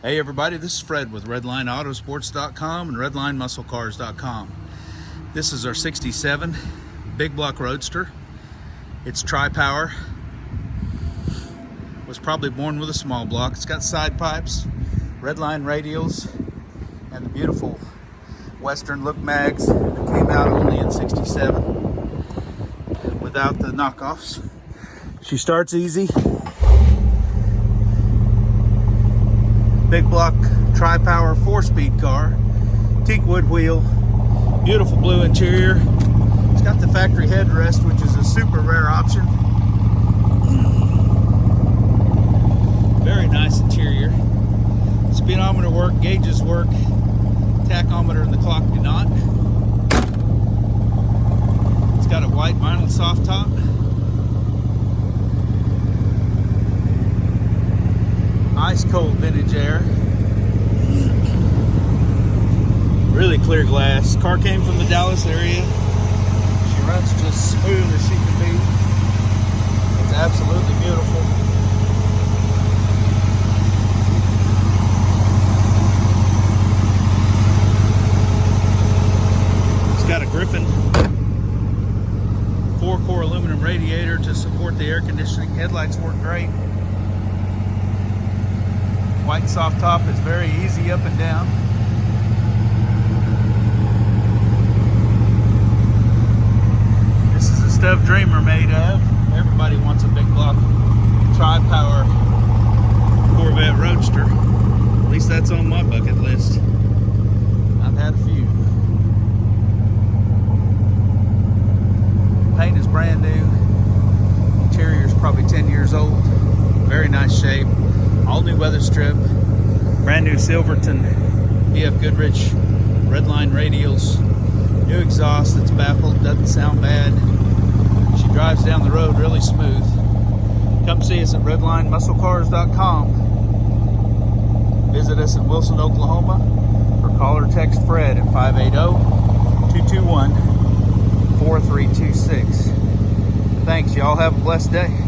Hey everybody, this is Fred with RedlineAutosports.com and RedlineMuscleCars.com. This is our 67 big block Roadster. It's TriPower. Was probably born with a small block. It's got side pipes, Redline radials, and the beautiful Western look mags that came out only in 67 without the knockoffs. She starts easy. Big block TriPower 4-speed car, teak wood wheel, beautiful blue interior. It's got the factory headrest, which is a super rare option. Very nice interior. Speedometer work, gauges work, tachometer and the clock do not. It's got a white vinyl soft top. Ice cold vintage air. Really clear glass. Car came from the Dallas area. She runs just smooth as she can be. It's absolutely beautiful. It's got a Griffin 4-core aluminum radiator to support the air conditioning. Headlights work great. White soft top is very easy up and down. This is a stuff Dreamer made of. Everybody wants a big block TriPower Corvette Roadster. At least that's on my bucket list. I've had a few. Paint is brand new. Interior is probably 10 years old. Very nice shape. All new weather strip, brand new Silverton BFGoodrich Redline radials, new exhaust that's baffled, doesn't sound bad. She drives down the road really smooth. Come see us at RedlineMuscleCars.com. Visit us in Wilson, Oklahoma, or call or text Fred at 580-221-4326. Thanks, y'all have a blessed day.